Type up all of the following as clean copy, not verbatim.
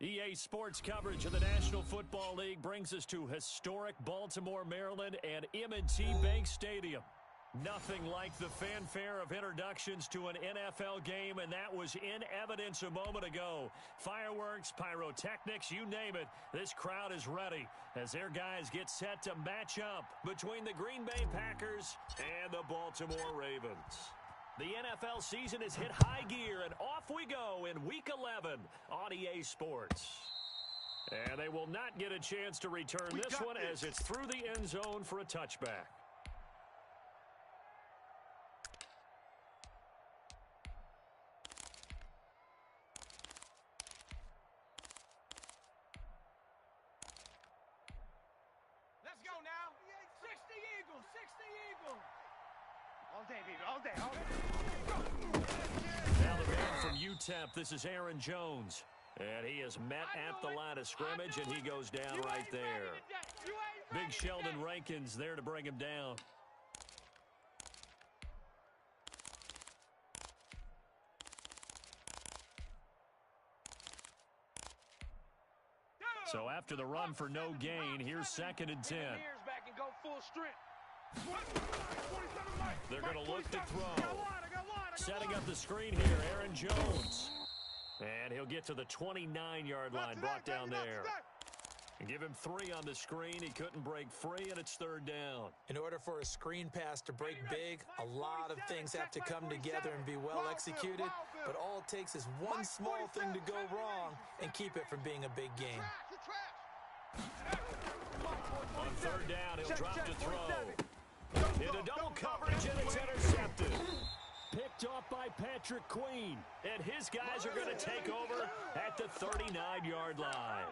EA Sports coverage of the National Football League brings us to historic Baltimore, Maryland and M&T Bank Stadium. Nothing like the fanfare of introductions to an NFL game, and that was in evidence a moment ago. Fireworks, pyrotechnics, you name it, this crowd is ready as their guys get set to match up between the Green Bay Packers and the Baltimore Ravens. The NFL season has hit high gear, and off we go in Week 11 on EA Sports. And they will not get a chance to return this one as it's through the end zone for a touchback. Let's go now. 60 Eagles, 60 Eagles. All day, baby, all day, all day. Now the man from UTEP, this is Aaron Jones. And he is met at the line of scrimmage, and he goes down right there. Big Sheldon Rankins there to bring him down. So after the run for no gain, here's 2nd and 10. They're going to look to throw. Setting up the screen here, Aaron Jones. And he'll get to the 29-yard line, brought down there. And give him 3 on the screen. He couldn't break free, and it's 3rd down. In order for a screen pass to break big, a lot of things have to come together and be well executed. But all it takes is one small thing to go wrong and keep it from being a big game. On 3rd down, he'll drop to throw. Into double coverage, and it's intercepted. Picked off by Patrick Queen. And his guys are going to take over at the 39-yard line.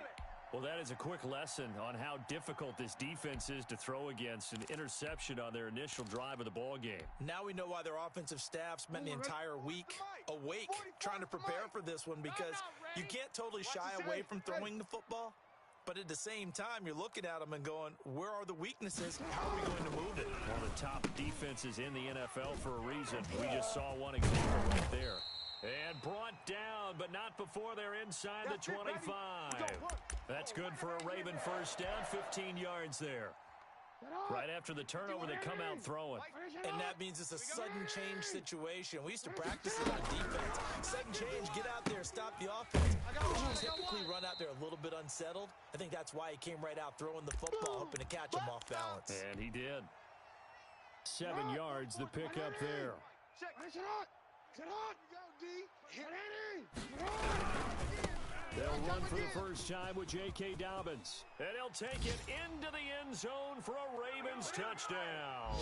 Well, that is a quick lesson on how difficult this defense is to throw against an interception on their initial drive of the ball game. Now we know why their offensive staff spent the entire week awake trying to prepare for this one, because you can't totally shy away from throwing the football. But at the same time, you're looking at them and going, where are the weaknesses? How are we going to move it? One of the top defenses in the NFL for a reason. We just saw one example right there. And brought down, but not before they're inside the 25. That's good for a Raven first down, 15 yards there. Right after the turnover, they come out throwing. And that means it's a sudden change situation. We used to practice it on defense. Sudden change, get out there, stop the offense. You typically run out there a little bit unsettled. I think that's why he came right out throwing the football, hoping to catch him off balance. And he did. 7 yards, the pickup there. They'll run for the first time with J.K. Dobbins. And he'll take it into the end zone for a Ravens touchdown.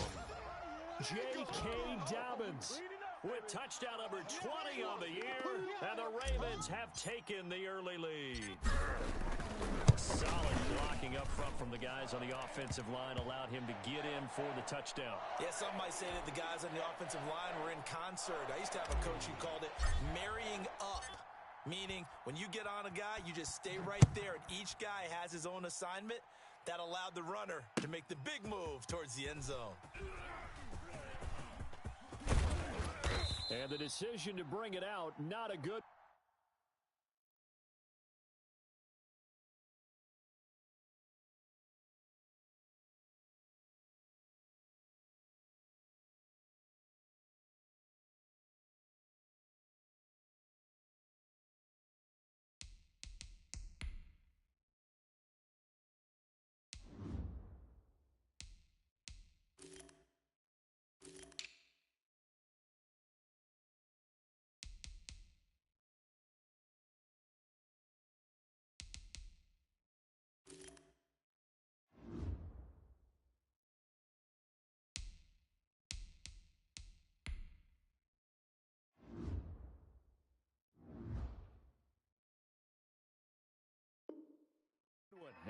J.K. Dobbins with touchdown number 20 on the year. And the Ravens have taken the early lead. Solid blocking up front from the guys on the offensive line allowed him to get in for the touchdown. Yeah, some might say that the guys on the offensive line were in concert. I used to have a coach who called it marrying up, meaning when you get on a guy, you just stay right there, and each guy has his own assignment. That allowed the runner to make the big move towards the end zone. And the decision to bring it out, not a good...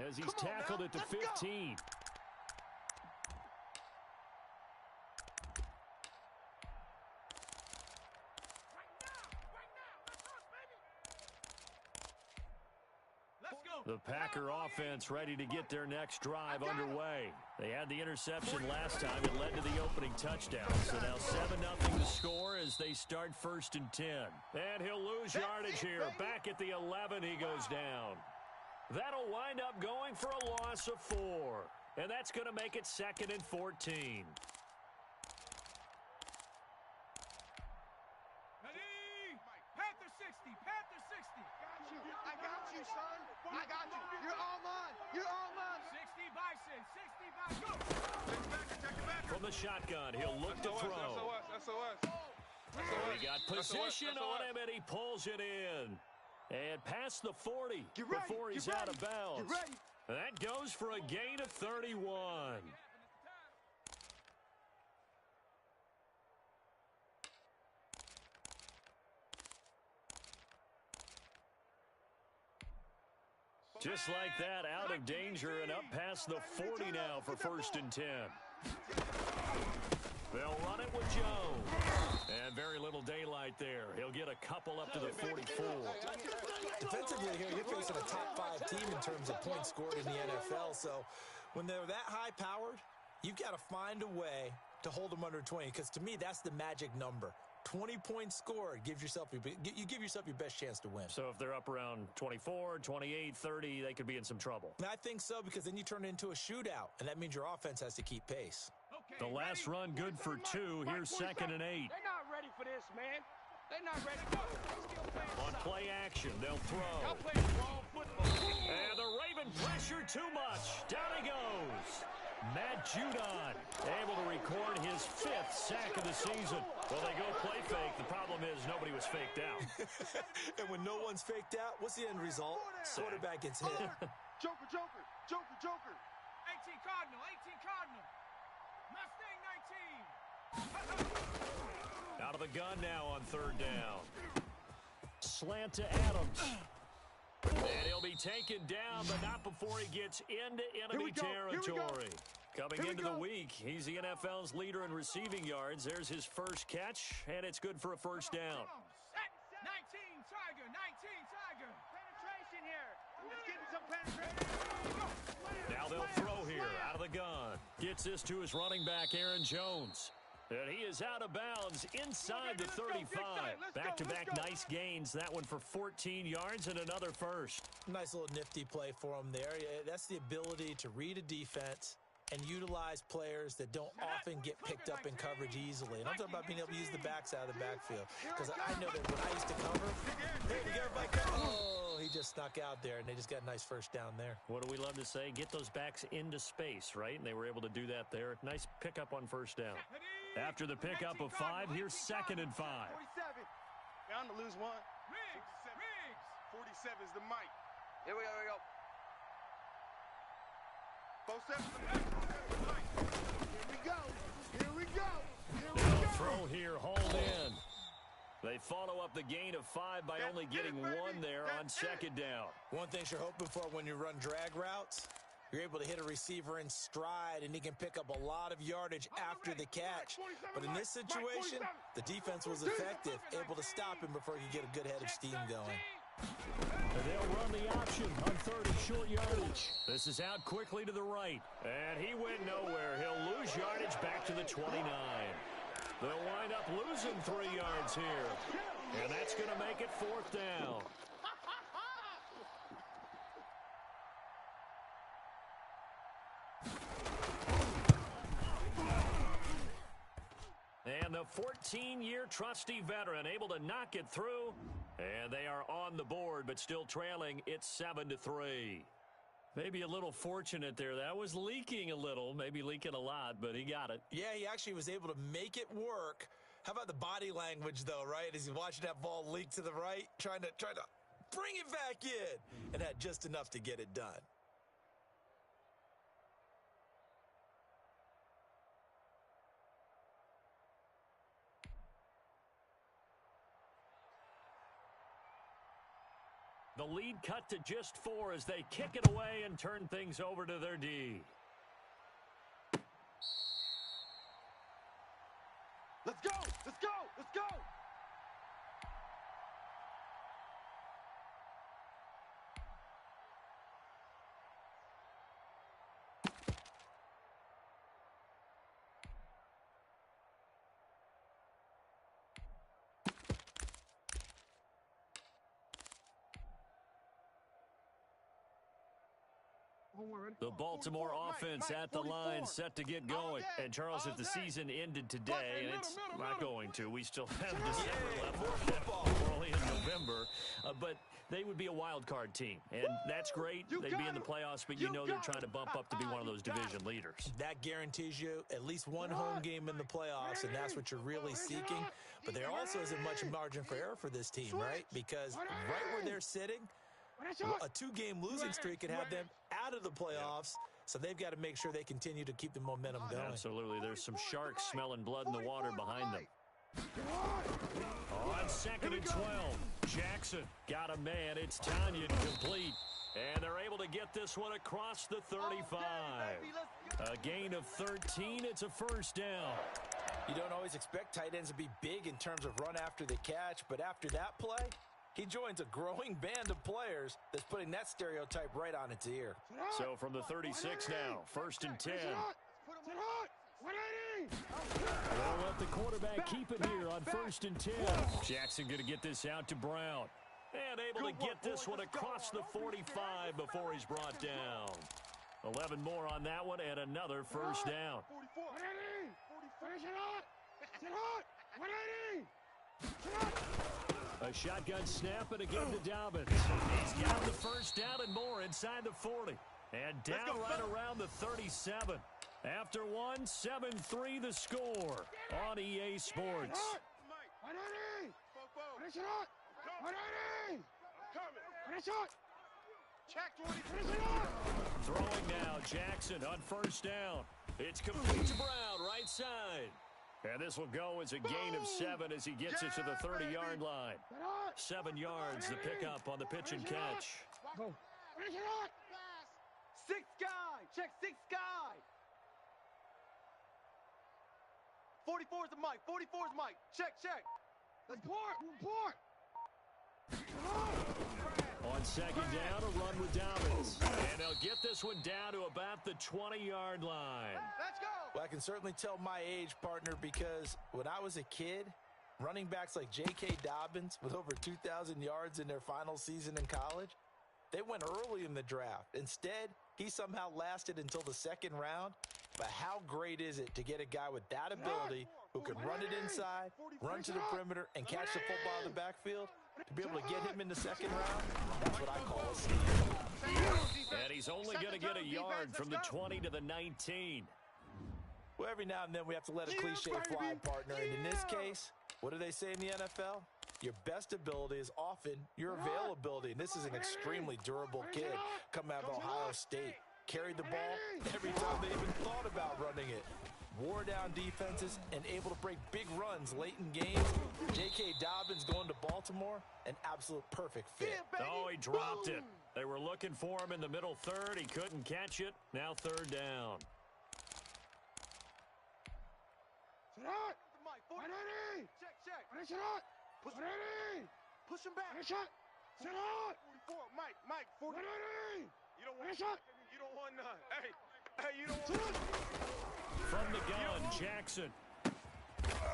As he's tackled at the 15. The Packer offense ready to get their next drive underway. They had the interception last time. It led to the opening touchdown. So now 7-0 to score as they start 1st and 10. And he'll lose yardage here. Back at the 11, he goes down. That'll wind up going for a loss of 4. And that's going to make it 2nd and 14. Panther 60, Panther 60. I got you, son. I got you. You're all mine. You're all mine. 60 Bison, 60 Bison. Go. From the shotgun, he'll look to throw. He got position on him, and he pulls it in. And past the 40 before he's out of bounds. That goes for a gain of 31. Just like that, out of danger and up past the 40 now for 1st and 10. They'll run it with Jones. And very little daylight there. He'll get a couple up to the 44. Defensively here, you're facing a top 5 team in terms of points scored in the NFL. So when they're that high-powered, you've got to find a way to hold them under 20. Because to me, that's the magic number. 20 points scored, you give yourself your best chance to win. So if they're up around 24, 28, 30, they could be in some trouble. And I think so, because then you turn it into a shootout, and that means your offense has to keep pace. The last run good for 2. Here's 2nd and 8. They're not ready for this, man. They're not ready. On play action, they'll throw. Y'all playing wrong football. And the Raven pressure too much. Down he goes. Matt Judon able to record his 5th sack of the season. Well, they go play fake. The problem is nobody was faked out. And when no one's faked out, what's the end result? Quarterback gets hit. Joker, Joker, Joker, Joker. 18 Cardinal, 18 Cardinal. Mustang 19. Out of the gun now on 3rd down. Slant to Adams. And he'll be taken down, but not before he gets into enemy territory. Coming into the week, he's the NFL's leader in receiving yards. There's his first catch, and it's good for a 1st down. 19 Tiger, 19 Tiger. Penetration here. Let's get some penetration. Now they'll throw here out of the gun. Gets this to his running back, Aaron Jones. And he is out of bounds inside the 35. Back-to-back nice gains. That one for 14 yards and another first. Nice little nifty play for him there. That's the ability to read a defense and utilize players that don't often get picked up in coverage easily. And I'm talking about being able to use the backs out of the backfield. Because I know that when I used to cover, hey, we got everybody covered. Oh, he just snuck out there, and they just got a nice 1st down there. What do we love to say? Get those backs into space, right? And they were able to do that there. Nice pickup on 1st down. After the pickup of 5, here's 2nd and 5. 47. Bound to lose one. Riggs. 47 is the mic. Here we go. Both steps. Here we go. Throw here, hold in. They follow up the gain of 5 by only getting 1 there on 2nd down. One thing you're hoping for when you run drag routes, you're able to hit a receiver in stride, and he can pick up a lot of yardage after the catch. But in this situation, the defense was effective, able to stop him before he could get a good head of steam going. And they'll run the option on 30 short yardage. This is out quickly to the right. And he went nowhere. He'll lose yardage back to the 29. They'll wind up losing 3 yards here. And that's going to make it 4th down. And the 14-year trusty veteran able to knock it through. And they are on the board, but still trailing. It's 7-3. Maybe a little fortunate there. That was leaking a little, maybe leaking a lot, but he got it. Yeah, he actually was able to make it work. How about the body language, though, right? As he's watching that ball leak to the right, trying to bring it back in, and had just enough to get it done. The lead cut to just 4 as they kick it away and turn things over to their D. Let's go! Let's go! Let's go! The Baltimore offense at the line, set to get going. And, Charles, if the season ended today, and it's not going to, we still have December left. We're only in November. But they would be a wild card team. And that's great. They'd be in the playoffs, but you know they're trying to bump up to be one of those division leaders. That guarantees you at least one home game in the playoffs, and that's what you're really seeking. But there also isn't much margin for error for this team, right? Because right where they're sitting, a two-game losing streak could have them out of the playoffs, so they've got to make sure they continue to keep the momentum going. Absolutely. There's some sharks smelling blood in the water behind them. On 2nd and 12, Jackson got a man. It's Tanya complete. And they're able to get this one across the 35. A gain of 13. It's a first down. You don't always expect tight ends to be big in terms of run after the catch, but after that play, he joins a growing band of players that's putting that stereotype right on its ear. So from the 36 now, 1st and 10. They'll let the quarterback keep it here on 1st and 10. Jackson going to get this out to Brown. And able to get this one across the 45 before he's brought down. 11 more on that one and another first down. A shotgun snap and again to Dobbins. He's got the first down and more inside the 40. And down right around the 37. After one, 7-3 the score on EA Sports. Throwing now, Jackson on first down. It's complete to Brown, right side. And this will go as a gain of 7 as he gets it to the 30-yard line. 7 yards, the pickup on the pitch and catch. Six guy, check six guy. 44 is the mic, 44 is Mike. Check. Report. On 2nd down, a run with Dobbins. And they'll get this one down to about the 20-yard line. Let's go. Well, I can certainly tell my age, partner, because when I was a kid, running backs like J.K. Dobbins with over 2,000 yards in their final season in college, they went early in the draft. Instead, he somehow lasted until the 2nd round. But how great is it to get a guy with that ability who can run it inside, run to the perimeter, and catch the football in the backfield? To be able to get him in the 2nd round, that's what I call a steal. And he's only going to get a yard from the 20 to the 19. Well, every now and then we have to let a cliche fly, partner. And in this case, what do they say in the NFL? Your best ability is often your availability. And this is an extremely durable kid coming out of Ohio State. Carried the ball every time they even thought about running it. Wore down defenses and able to break big runs late in games. J.K. Dobbins going to Baltimore, an absolute perfect fit. Oh, he dropped it. They were looking for him in the middle third. He couldn't catch it. Now 3rd down. Push him back. 44, Mike, 40. You don't want shot. You don't want none. Hey, you don't want From the gun, Jackson.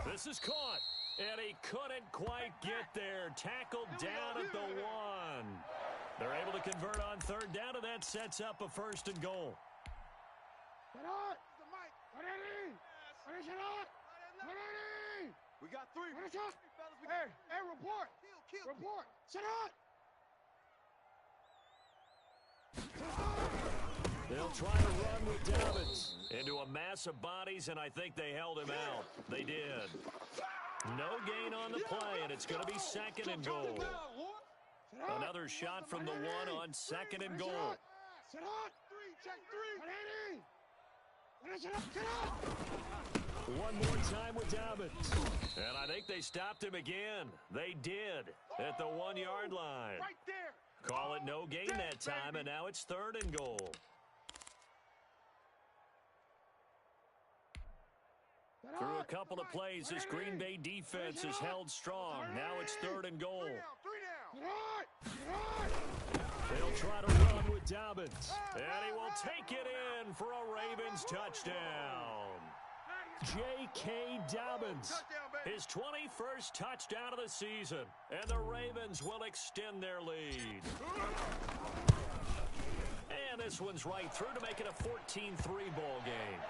This is caught. And he couldn't quite get there. Tackled down at the 1. They're able to convert on 3rd down, and that sets up a 1st and goal. We got 3. Hey, report. Report. Shut up. They'll try to run with Dobbins into a mass of bodies, and I think they held him out. They did. No gain on the play, and it's going to be 2nd and goal. Another shot from the 1 on 2nd and goal. One more time with Dobbins. And I think they stopped him again. They did at the 1-yard line. Call it no gain that time, and now it's 3rd and goal. Through a couple of plays, this Green Bay defense has held strong. Now it's 3rd and goal. They'll try to run with Dobbins. And he will take it in for a Ravens touchdown. J.K. Dobbins, his 21st touchdown of the season. And the Ravens will extend their lead. And this one's right through to make it a 14-3 ball game.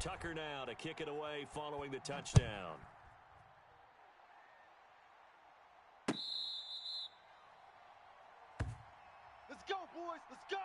Tucker now to kick it away following the touchdown. Let's go, boys. Let's go.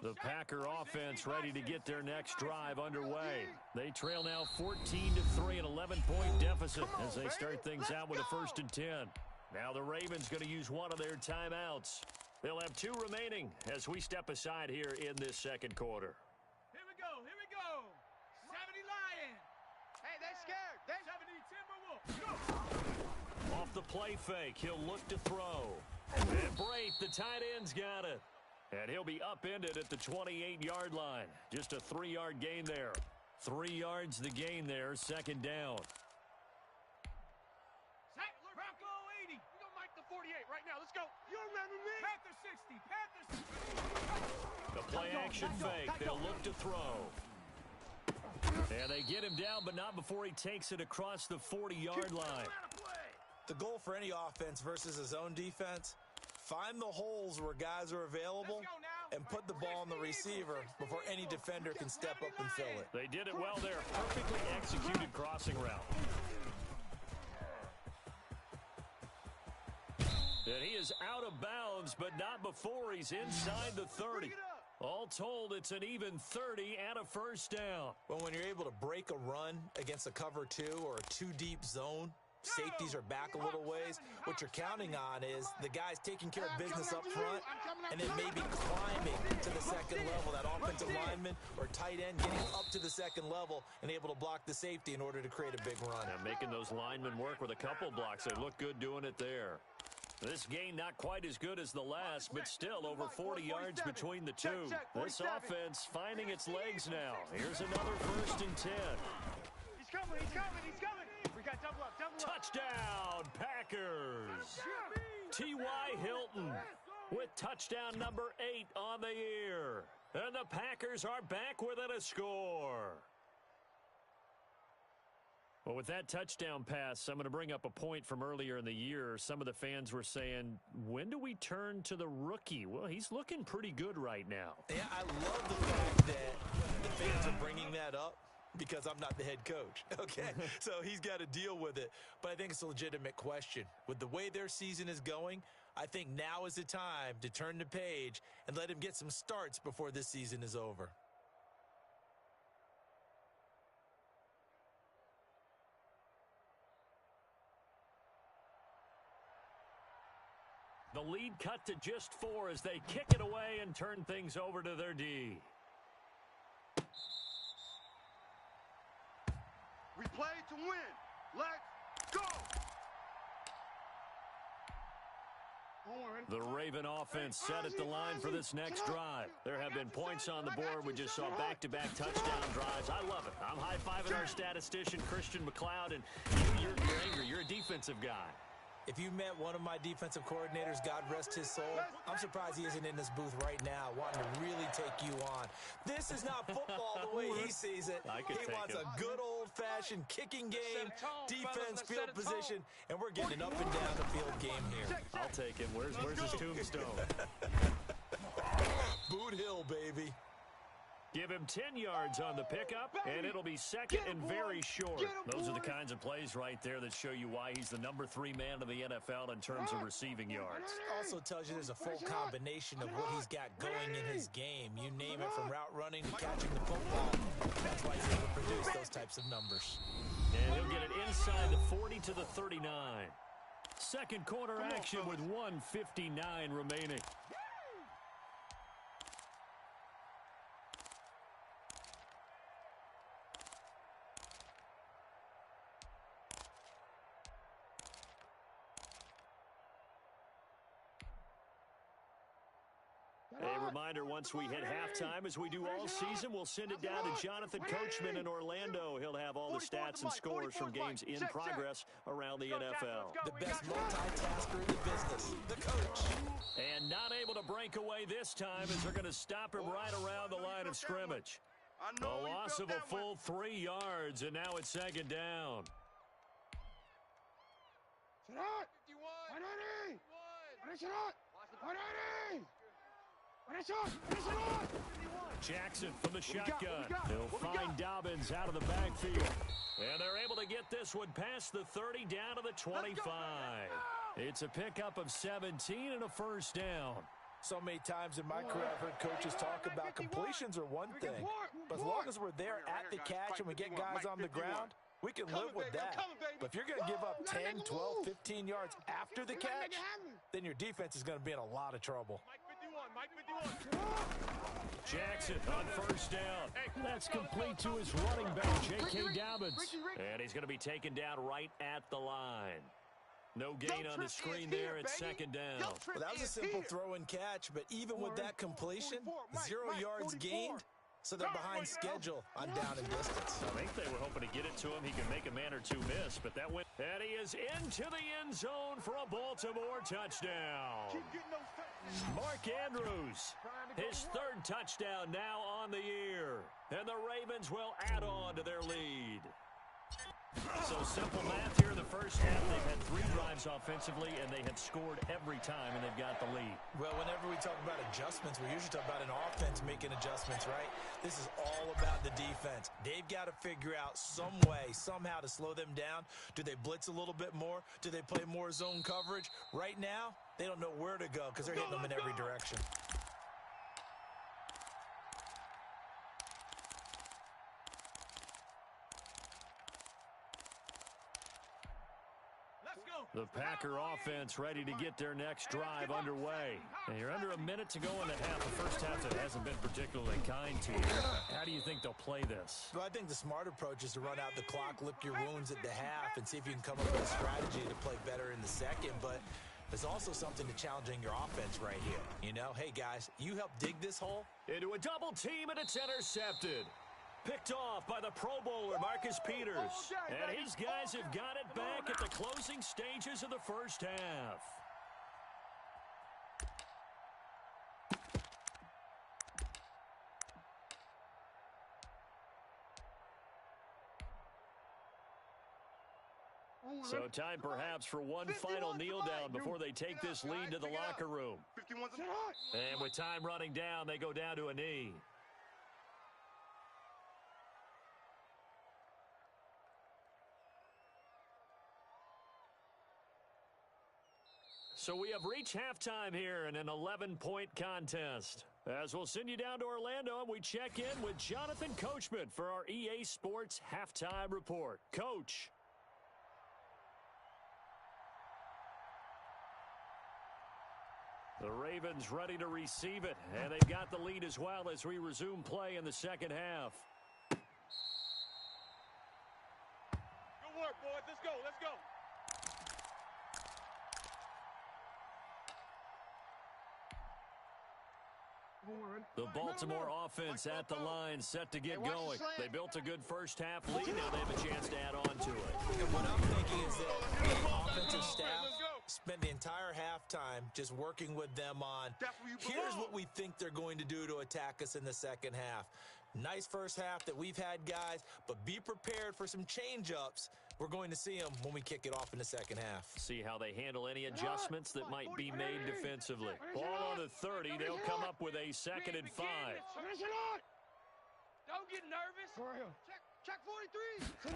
The Packer offense ready to get their next drive underway. They trail now 14-3, an 11-point deficit as they start things out with a 1st and 10. Now the Ravens going to use one of their timeouts. They'll have 2 remaining as we step aside here in this second quarter. Here we go. Here we go. 70 Lions. Hey, they scared. They 70 Timberwolves. Go. Off the play fake, he'll look to throw. And Braith, the tight end's got it. And he'll be upended at the 28-yard line. Just a 3-yard gain there. 3 yards the gain there, 2nd down. Sack, Bronco 80. We're going to make the 48 right now. Let's go. You remember me? Panther 60. Panther 60. The play action fake. They'll look to throw. And they get him down, but not before he takes it across the 40-yard line. The goal for any offense versus a zone defense, find the holes where guys are available and put the ball on the receiver before any defender can step up and fill it. They did it well there. Perfectly executed crossing route. And he is out of bounds, but not before he's inside the 30. All told, it's an even 30 and a 1st down. Well, when you're able to break a run against a cover 2 or a 2-deep zone, safeties are back a little ways. What you're counting on is the guys taking care of business up front and then maybe climbing to the 2nd level. That offensive lineman or tight end getting up to the 2nd level and able to block the safety in order to create a big run. And making those linemen work with a couple blocks. They look good doing it there. This gain not quite as good as the last, but still over 40 yards between the two. This offense finding its legs now. Here's another 1st and 10. He's coming. He's coming. He's coming. We got double up. Touchdown, Packers. T.Y. Hilton with touchdown number 8 on the year. And the Packers are back within a score. Well, with that touchdown pass, I'm going to bring up a point from earlier in the year. Some of the fans were saying, when do we turn to the rookie? Well, he's looking pretty good right now. Yeah, I love the fact that the fans are bringing that up because I'm not the head coach, okay? So he's got to deal with it. But I think it's a legitimate question. With the way their season is going, I think now is the time to turn the page and let him get some starts before this season is over. The lead cut to just 4 as they kick it away and turn things over to their D. We play to win. Let's go. The Raven offense set at the line for this next drive. There have been points on the board. We just saw back-to-back touchdown drives. I love it. I'm high-fiving our statistician, Christian McLeod, and you're angry. You're a defensive guy. If you met one of my defensive coordinators, God rest his soul, I'm surprised he isn't in this booth right now wanting to really take you on. This is not football the way he sees it. He wants a good old-fashioned kicking game, defense, field position, and we're getting an up-and-down-the-field game here. I'll take him. Where's his tombstone? Boot Hill, baby. Give him 10 yards on the pickup, and it'll be second and very short. Those are the kinds of plays right there that show you why he's the number 3 man of the NFL in terms of receiving yards. Also tells you there's a full combination of what he's got going in his game. You name it, from route running to catching the football. That's why he's able to produce those types of numbers. And he'll get it inside the 40 to the 39. Second quarter action with 1:59 remaining. A reminder, once we hit halftime, as we do all season, we'll send it down to Jonathan Coachman in Orlando. He'll have all the stats and scores from games in progress around the NFL. The best multitasker in the business, the coach. And not able to break away this time as they're going to stop him right around the line of scrimmage. A loss of a full 3 yards, and now it's second down. Jackson from the shotgun. He'll find Dobbins out of the backfield. And they're able to get this one past the 30 down to the 25. It's a pickup of 17 and a first down. So many times in my career, I've heard coaches talk about completions are one thing, but as long as we're there at the catch and we get guys on the ground, we can live with that. But if you're going to give up 10, 12, 15 yards after the catch, then your defense is going to be in a lot of trouble. Jackson on first down. That's complete to his running back, J.K. Dobbins. And he's going to be taken down right at the line. No gain on the screen there at second down. Well, that was a simple throw and catch, but even with that completion, 0 yards gained, so they're behind schedule on down and distance. I think they were hoping to get it to him. He can make a man or two miss, but that went. And he is into the end zone for a Baltimore touchdown. Mark Andrews, his third touchdown now on the year. And the Ravens will add on to their lead. So simple math here in the first half. They've had 3 drives offensively, and they have scored every time, and they've got the lead. Well, whenever we talk about adjustments, we usually talk about an offense making adjustments, right? This is all about the defense. They've got to figure out some way, somehow to slow them down. Do they blitz a little bit more? Do they play more zone coverage? Right now, they don't know where to go because they're hitting them in every direction. The Packer offense ready to get their next drive underway. And you're under a minute to go in the half. The first half that hasn't been particularly kind to you. How do you think they'll play this? Well, I think the smart approach is to run out the clock, lick your wounds at the half, and see if you can come up with a strategy to play better in the second. But there's also something to challenging your offense right here. You know, hey, guys, you help dig this hole. Into a double team, and it's intercepted. Picked off by the Pro Bowler, Marcus Peters. And his guys have got it back at the closing stages of the first half. So time perhaps for one final kneel down before they take this lead to the locker room. And with time running down, they go down to a knee. So we have reached halftime here in an 11-point contest. As we'll send you down to Orlando, and we check in with Jonathan Coachman for our EA Sports Halftime Report. Coach. The Ravens ready to receive it, and they've got the lead as well as we resume play in the second half. Good work, boys. Let's go. Let's go. The Baltimore offense at the line, set to get going. They built a good first half lead. Now they have a chance to add on to it. And what I'm thinking is that the offensive staff spent the entire halftime just working with them on, here's what we think they're going to do to attack us in the second half. Nice first half that we've had, guys, but be prepared for some change-ups. We're going to see them when we kick it off in the second half. See how they handle any adjustments that might be made defensively. Ball on the 30. They'll come up with a 2nd and 5. Don't get nervous. Check 43.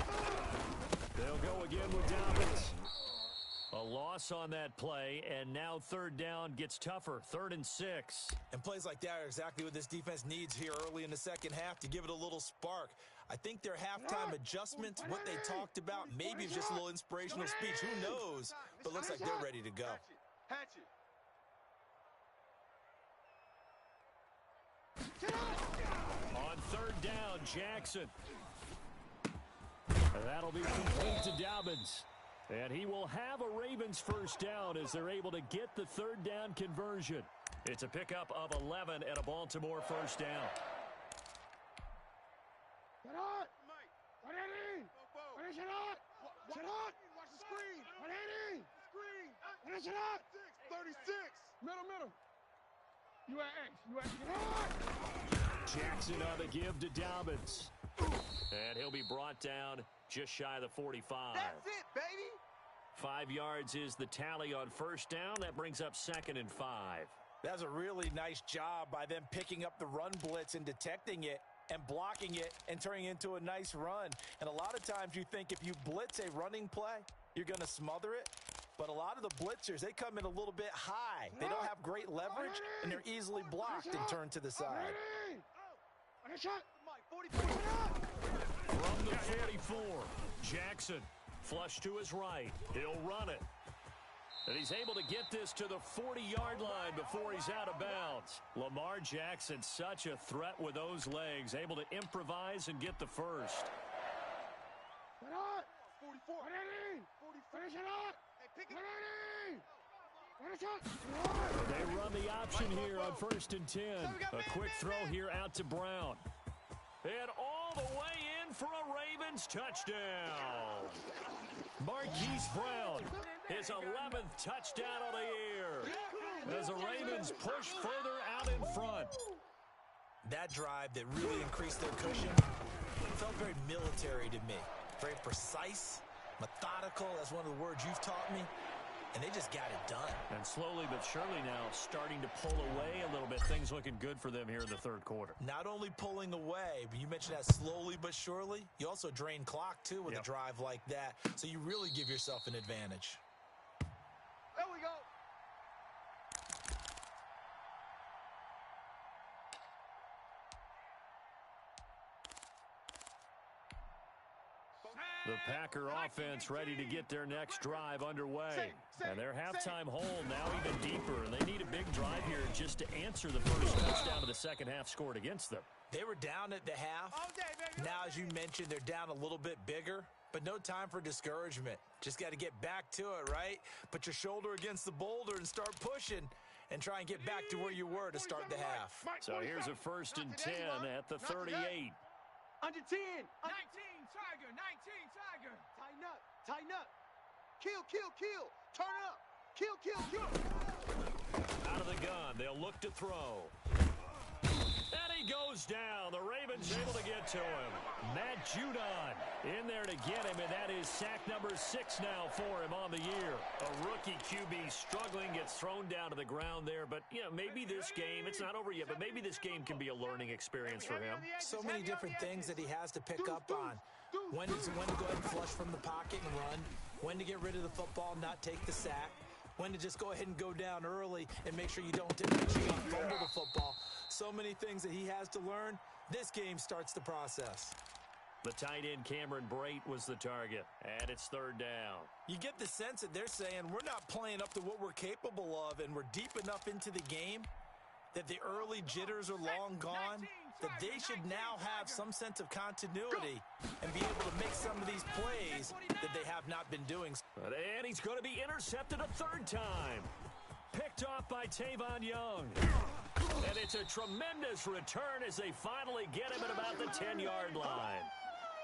They'll go again with Dobbins. A loss on that play, and now 3rd down gets tougher. 3rd and 6. And plays like that are exactly what this defense needs here early in the second half to give it a little spark. I think their halftime adjustments, what they talked about, maybe it's just a little inspirational speech. Who knows? But looks like they're ready to go. On 3rd down, Jackson. That'll be complete to Dobbins. And he will have a Ravens first down as they're able to get the third down conversion. It's a pickup of 11 and a Baltimore first down. Watch the screen. 36. Middle. You at X. Jackson on the give to Dobbins. And he'll be brought down just shy of the 45. That's it, baby. 5 yards is the tally on first down. That brings up 2nd and 5. That's a really nice job by them picking up the run blitz and detecting it and blocking it and turning it into a nice run. And a lot of times you think if you blitz a running play, you're going to smother it. But a lot of the blitzers, they come in a little bit high. They don't have great leverage, and they're easily blocked and turned to the side. From the 44, Jackson flush to his right. He'll run it. And he's able to get this to the 40-yard line before he's out of bounds. Lamar Jackson, such a threat with those legs, able to improvise and get the first. 44. They run the option here on 1st and 10. A quick throw here out to Brown. And all the way in for a Ravens touchdown. Marquise Brown, his 11th touchdown of the year. As the Ravens push further out in front. That drive that really increased their cushion felt very military to me. Very precise, methodical. That's one of the words you've taught me. And they just got it done. And slowly but surely now starting to pull away a little bit. Things looking good for them here in the third quarter. Not only pulling away, but you mentioned that slowly but surely. You also drain clock, too, with a drive like that. So you really give yourself an advantage. There we go. The Packer offense ready to get their next drive underway. And their halftime hole now even deeper. And they need a big drive here just to answer the first touchdown of the second half scored against them. They were down at the half. Now, as you mentioned, they're down a little bit bigger. But no time for discouragement. Just got to get back to it, right? Put your shoulder against the boulder and start pushing. And try and get back to where you were to start the half. So here's a 1st and 10 at the 38. Under 10. 19, Tiger. 19, Tiger. Tighten up. Kill. Turn up. Kill. Out of the gun. They'll look to throw. And he goes down. The Ravens able to get to him. Matt Judon in there to get him, and that is sack number 6 now for him on the year. A rookie QB struggling, gets thrown down to the ground there. But, you know, maybe this game, it's not over yet, but maybe this game can be a learning experience for him. So many different things that he has to pick up on. When to go ahead and flush from the pocket and run. When to get rid of the football and not take the sack. When to just go ahead and go down early and make sure you don't fumble the football. So many things that he has to learn. This game starts the process. The tight end Cameron Brate was the target, and it's 3rd down. You get the sense that they're saying we're not playing up to what we're capable of, and we're deep enough into the game that the early jitters are long gone, that they should now have some sense of continuity and be able to make some of these plays that they have not been doing. And he's going to be intercepted a 3rd time. Picked off by Tavon Young. And it's a tremendous return as they finally get him at about the 10-yard line.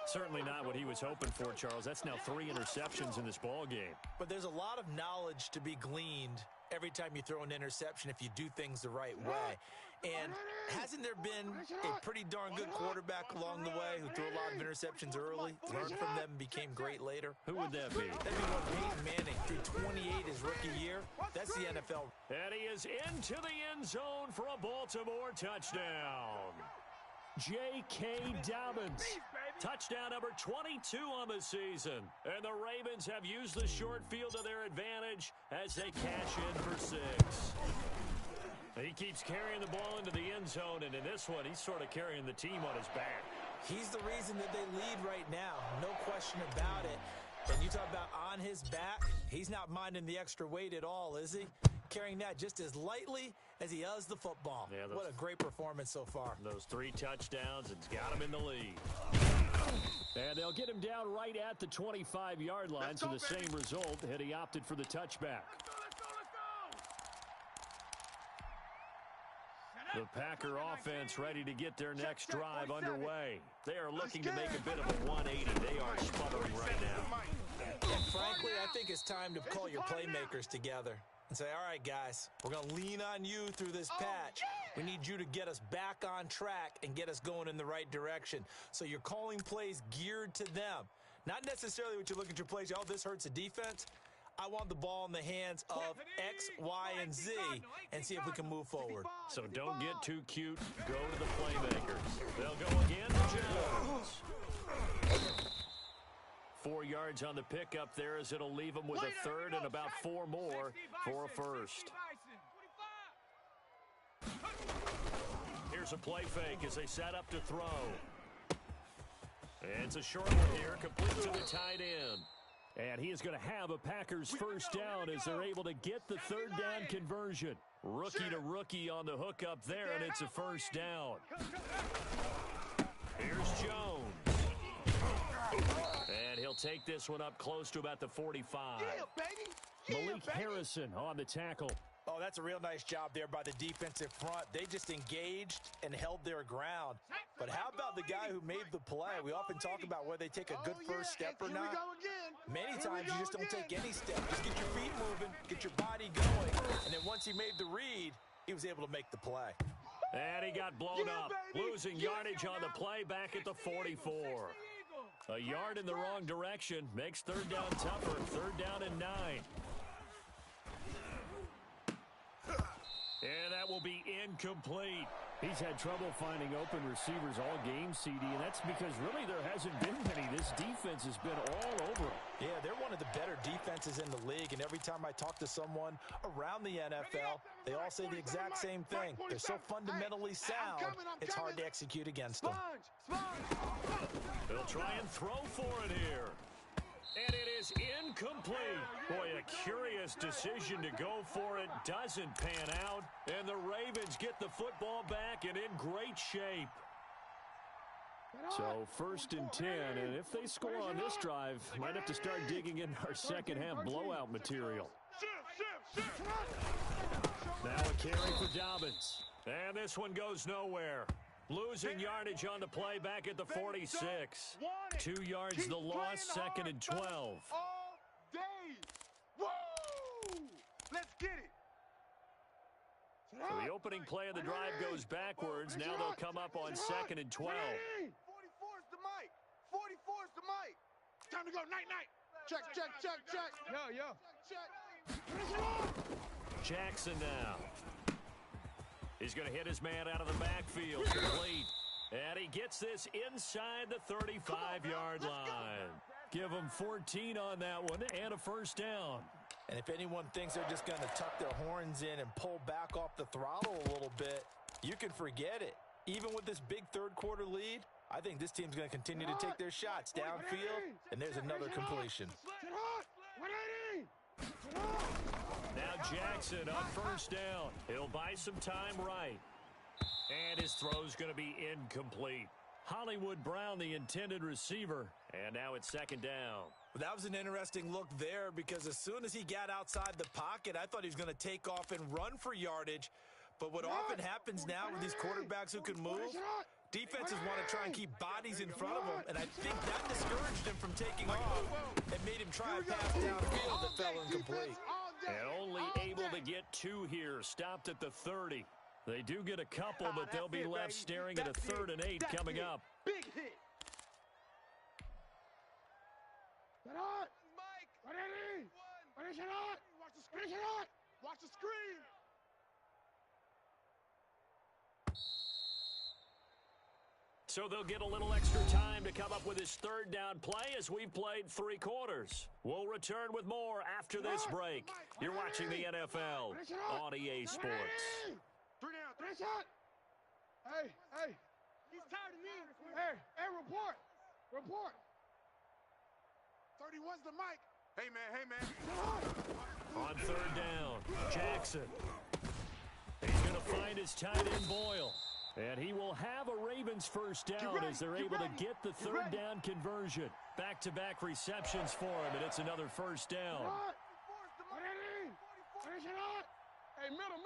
Certainly not what he was hoping for, Charles. That's now 3 interceptions in this ball game. But there's a lot of knowledge to be gleaned every time you throw an interception if you do things the right way. And hasn't there been a pretty darn good quarterback along the way who threw a lot of interceptions early, learned from them, and became great later? Who would that be? That'd be Peyton Manning threw 28 his rookie year. That's the NFL. And he is into the end zone for a Baltimore touchdown. J.K. Dobbins. Touchdown number 22 on the season. And the Ravens have used the short field to their advantage as they cash in for 6. He keeps carrying the ball into the end zone, and in this one, he's sort of carrying the team on his back. He's the reason that they lead right now. No question about it. And you talk about on his back, he's not minding the extra weight at all, is he? Carrying that just as lightly as he does the football. Yeah, what a great performance so far. Those 3 touchdowns, it's got him in the lead. And they'll get him down right at the 25-yard line, so the same result had he opted for the touchback. The Packer offense ready to get their next drive underway. They are looking to make a bit of a 180. They are sputtering right now. And frankly, I think it's time to call your playmakers together and say, all right, guys, we're going to lean on you through this patch. We need you to get us back on track and get us going in the right direction. So you're calling plays geared to them. Not necessarily what you look at your plays, oh, this hurts the defense. I want the ball in the hands of X, Y, and Z and see if we can move forward. So don't get too cute. Go to the playmakers. They'll go again to Jones. 4 yards on the pickup there as it'll leave them with a third and about 4 more for a first. Here's a play fake as they set up to throw. And it's a short one here, complete to the tight end. And he is going to have a Packers first down as they're able to get the third down conversion. Rookie to rookie on the hookup there, and it's a first down. Here's Jones. And he'll take this one up close to about the 45. Malik Harrison on the tackle. Oh, that's a real nice job there by the defensive front. They just engaged and held their ground. But how about the guy who made the play? We often talk about whether they take a good first step or not. Many times you just don't take any step. Just get your feet moving, get your body going. And then once he made the read, he was able to make the play. And he got blown up, losing yardage on the play back at the 44. A yard in the wrong direction makes third down tougher. Third down and 9. And that will be incomplete. He's had trouble finding open receivers all game, CD, and that's because really there hasn't been many. This defense has been all over him. Yeah, they're one of the better defenses in the league, and every time I talk to someone around the NFL, they all say the exact same thing. They're so fundamentally sound, it's hard to execute against them. They'll try and throw for it here. And it is incomplete. Boy, a curious decision to go for it. Doesn't pan out. And the Ravens get the football back and in great shape. So first and 10. And if they score on this drive, might have to start digging in our second half blowout material. Now a carry for Dobbins. And this one goes nowhere. Losing yardage on the play back at the 46. 2 yards the loss, second and 12. All day. Woo! Let's get it. So the opening play of the drive goes backwards. Now they'll come up on second and 12. 44's the mic. 44's the mic. Time to go. Night. Check. Yo. Check. Jackson now. He's going to hit his man out of the backfield. Complete. And he gets this inside the 35-yard line. Give him 14 on that one and a first down. And if anyone thinks they're just going to tuck their horns in and pull back off the throttle a little bit, you can forget it. Even with this big third-quarter lead, I think this team's going to continue to take their shots downfield, and there's another completion. Now Jackson on first down. He'll buy some time right. And his throw's going to be incomplete. Hollywood Brown, the intended receiver. And now it's second down. Well, that was an interesting look there because as soon as he got outside the pocket, I thought he was going to take off and run for yardage. But what often happens now with these quarterbacks who can move, defenses want to try and keep bodies in front of them, and I think that discouraged him from taking off and made him try a pass downfield that fell incomplete. And only able to get 2 here, stopped at the 30. They do get a couple, but they'll be left staring at a 3rd and 8 coming up. Big hit. Watch the screen. So they'll get a little extra time to come up with his third down play as we've played 3 quarters. We'll return with more after this break. You're watching the NFL on EA Sports. 3 down, 3 shot. Hey. He's tired of me. Hey, report. 31's the mic. Hey, man. On third down, Jackson. He's going to find his tight end, Boyle. And he will have a Ravens first down as they're able to get the third down conversion. Back-to-back receptions for him, and it's another first down. Hey, middle.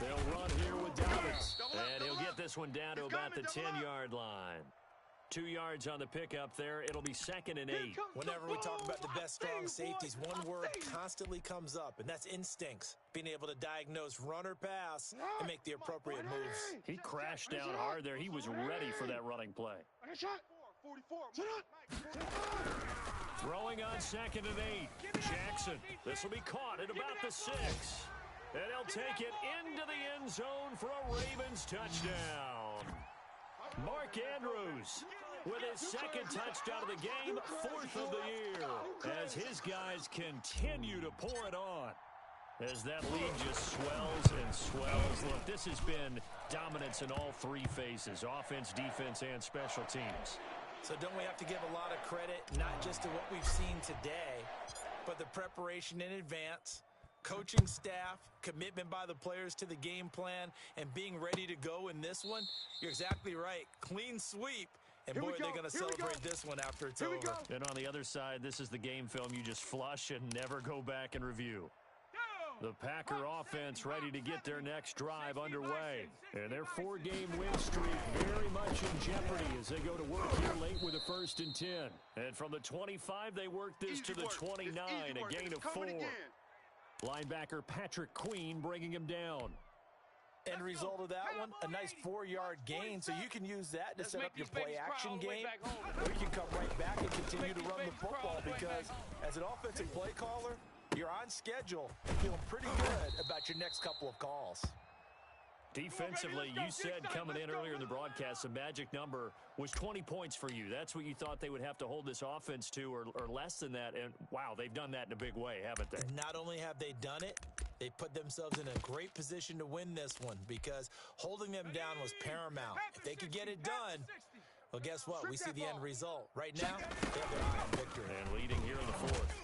They'll run here with Dobbins. And he'll get this one down to about the 10-yard line. 2 yards on the pickup there. It'll be 2nd and 8. Whenever we talk about the best strong safeties, one word constantly comes up, and that's instincts. Being able to diagnose run or pass and make the appropriate moves. He crashed down hard there. He was ready for that running play. Throwing on 2nd and 8. Jackson. This will be caught at about the 6. And he'll take it into the end zone for a Ravens touchdown. Mark Andrews with his 2nd touchdown of the game, 4th of the year, as his guys continue to pour it on. As that lead just swells and swells. Look, this has been dominance in all 3 phases, offense, defense, and special teams. So don't we have to give a lot of credit, not just to what we've seen today, but the preparation in advance, coaching staff, commitment by the players to the game plan, and being ready to go in this one? You're exactly right. Clean sweep. And boy, they're going to celebrate this one after it's over. And on the other side, this is the game film you just flush and never go back and review. The Packer offense ready to get their next drive underway. And their 4-game win streak very much in jeopardy as they go to work here late with a 1st and 10. And from the 25, they work this to the 29, a gain of 4. Linebacker Patrick Queen bringing him down. End result of that one, a nice 4-yard gain, so you can use that to set up your play-action game, or you can come right back and continue to run the football because as an offensive play caller, you're on schedule and feeling pretty good about your next couple of calls. Defensively, you said coming in earlier in the broadcast, the magic number was 20 points for you. That's what you thought they would have to hold this offense to or less than that. And, wow, they've done that in a big way, haven't they? And not only have they done it, they put themselves in a great position to win this one because holding them down was paramount. If they could get it done, well, guess what? We see the end result. Right now, they have their eye on victory. And leading here in the 4th.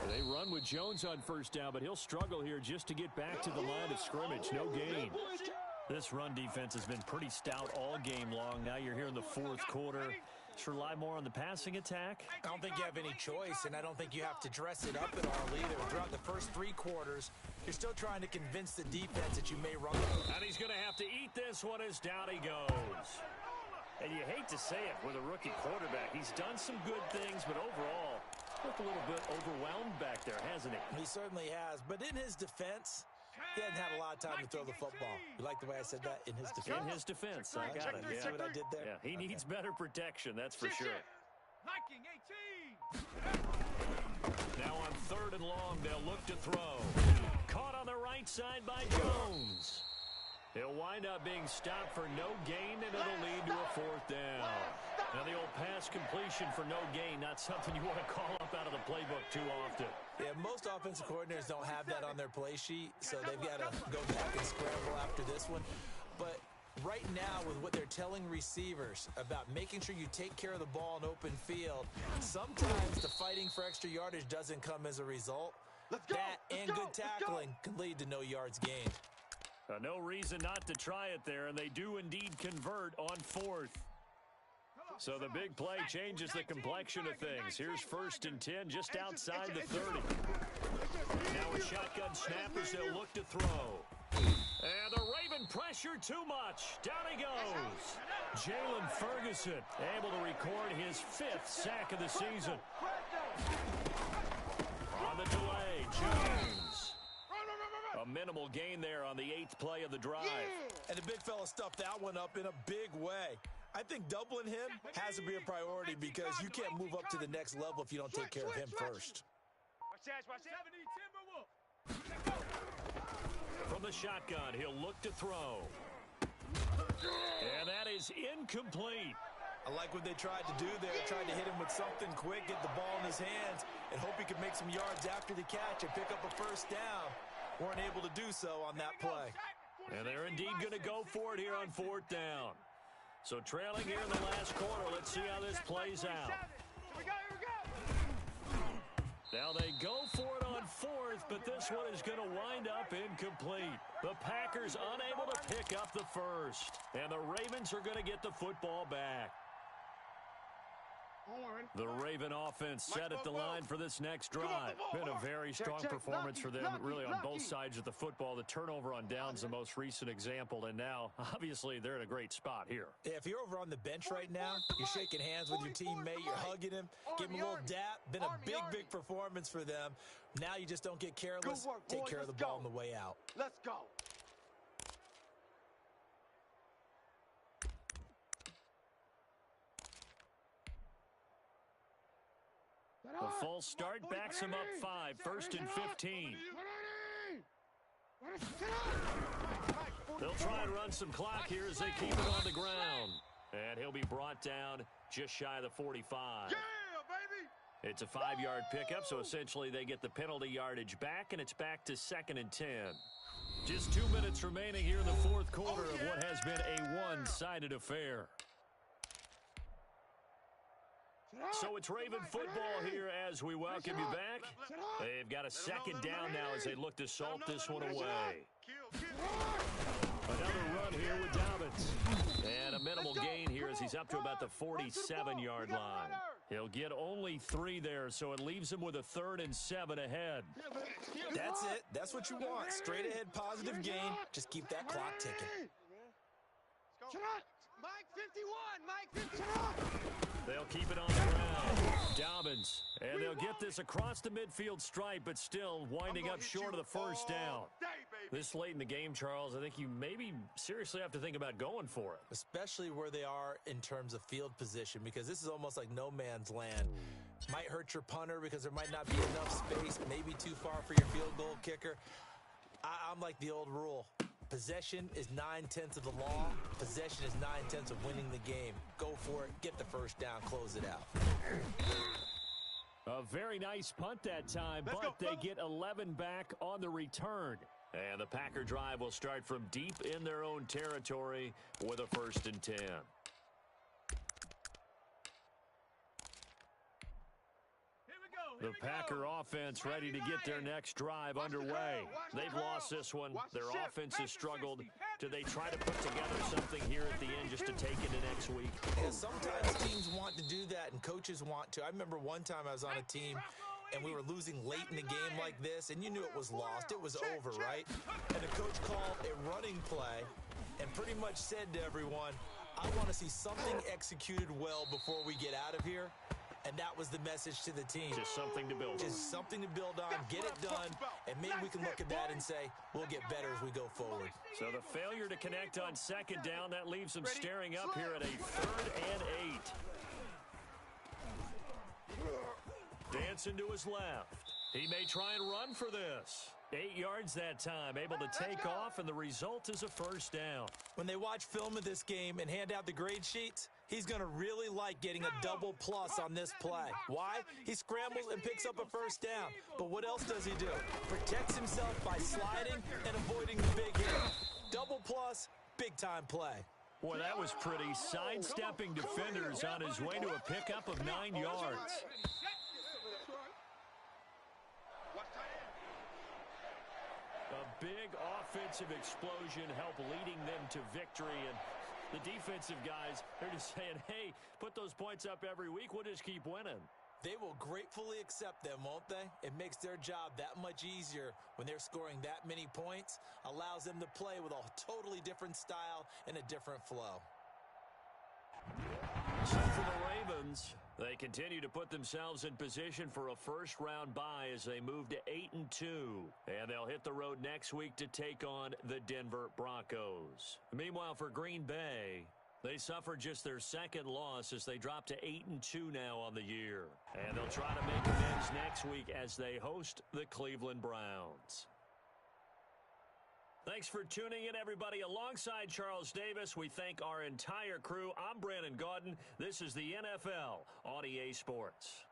They run with Jones on first down, but he'll struggle here just to get back to the line of scrimmage. No gain. This run defense has been pretty stout all game long. Now you're here in the 4th quarter. Just rely more on the passing attack. I don't think you have any choice, and I don't think you have to dress it up at all either. Throughout the first 3 quarters, you're still trying to convince the defense that you may run. And he's going to have to eat this one as down he goes. And you hate to say it with a rookie quarterback. He's done some good things, but overall, looked a little bit overwhelmed back there, hasn't he? He certainly has. But in his defense, he hasn't had a lot of time to throw the football. You like the way I said that? In his defense? In his defense. I got it. You see what I did there? Yeah, he needs better protection, that's for sure. Now on 3rd and long, they'll look to throw. Caught on the right side by Jones. He'll wind up being stopped for no gain, and it'll lead to a 4th down. Now, the old pass completion for no gain, not something you want to call up out of the playbook too often. Yeah, most offensive coordinators don't have that on their play sheet, so they've got to go back and scramble after this one. But right now, with what they're telling receivers about making sure you take care of the ball in open field, sometimes the fighting for extra yardage doesn't come as a result. That and good tackling can lead to no yards gained. No reason not to try it there, and they do indeed convert on 4th. So the big play changes the complexion of things. Here's 1st and 10 just outside the 30. Now a shotgun snap as they'll look to throw. And the Raven pressure too much. Down he goes. Jalen Ferguson able to record his 5th sack of the season. On the delay, Jones. A minimal gain there on the 8th play of the drive. And the big fella stuffed that one up in a big way. I think doubling him has to be a priority because you can't move up to the next level if you don't take care of him first. From the shotgun, he'll look to throw. And that is incomplete. I like what they tried to do there. Tried to hit him with something quick, get the ball in his hands, and hope he could make some yards after the catch and pick up a 1st down. Weren't able to do so on that play. And they're indeed going to go for it here on 4th down. So trailing here in the last quarter. Let's see how this plays out. Now they go for it on fourth, but this one is going to wind up incomplete. The Packers unable to pick up the first, and the Ravens are going to get the football back. The Raven offense set at the line for this next drive. Been a very strong performance for them, really on both sides of the football. The turnover on downs the most recent example, and now, obviously, they're in a great spot here. Yeah, if you're over on the bench right now, you're shaking hands with your teammate, you're hugging him, giving him a little dap. Been a big performance for them. Now you just don't get careless. Take care of the ball on the way out. Let's go. A false start backs him up 5, 1st and 15. They'll try and run some clock here as they keep it on the ground. And he'll be brought down just shy of the 45. Yeah, baby! It's a 5-yard pickup, so essentially they get the penalty yardage back, and it's back to 2nd and 10. Just 2 minutes remaining here in the fourth quarter of what has been a one-sided affair. So it's Raven football here as we welcome you back. They've got a 2nd down now as they look to salt this one away. Another run here with Dobbins. And a minimal gain here as he's up to about the 47-yard line. He'll get only 3 there, so it leaves him with a 3rd and 7 ahead. That's it. That's what you want. Straight ahead, positive gain. Just keep that clock ticking. Mike 51, Mike 51. They'll keep it on the ground. Dobbins. And they'll get this across the midfield stripe, but still winding up short of the first down. This late in the game, Charles, I think you maybe seriously have to think about going for it. Especially where they are in terms of field position, because this is almost like no man's land. Might hurt your punter because there might not be enough space, maybe too far for your field goal kicker. I'm like the old rule. Possession is 9/10 of the law. Possession is 9/10 of winning the game. Go for it. Get the first down. Close it out. A very nice punt that time, but they get 11 back on the return. And the Packer drive will start from deep in their own territory with a 1st and 10. The Packer offense ready to get their next drive underway. They've lost this one. Their offense has struggled. Do they try to put together something here at the end just to take into next week? Yeah, sometimes teams want to do that and coaches want to. I remember one time I was on a team and we were losing late in the game like this, and you knew it was lost. It was over, right? And the coach called a running play and pretty much said to everyone, I want to see something executed well before we get out of here. And that was the message to the team. Just something to build on. Just something to build on, get it done, and maybe we can look at that and say, we'll get better as we go forward. So the failure to connect on 2nd down, that leaves them staring up here at a 3rd and 8. Dancing to his left. He may try and run for this. 8 yards that time, able to take off, and the result is a 1st down. When they watch film of this game and hand out the grade sheets, he's going to really like getting a double plus on this play. Why? He scrambles and picks up a 1st down. But what else does he do? Protects himself by sliding and avoiding the big hit. Double plus, big-time play. Boy, that was pretty. Sidestepping defenders on his way to a pickup of 9 yards. A big offensive explosion helped leading them to victory, and the defensive guys, they're just saying, hey, put those points up every week, we'll just keep winning. They will gratefully accept them, won't they? It makes their job that much easier when they're scoring that many points, allows them to play with a totally different style and a different flow. So for the Ravens, they continue to put themselves in position for a first-round bye as they move to 8-2. And they'll hit the road next week to take on the Denver Broncos. Meanwhile, for Green Bay, they suffered just their 2nd loss as they drop to 8-2 now on the year. And they'll try to make amends next week as they host the Cleveland Browns. Thanks for tuning in, everybody. Alongside Charles Davis, we thank our entire crew. I'm Brandon Gaudin. This is the NFL on EA Sports.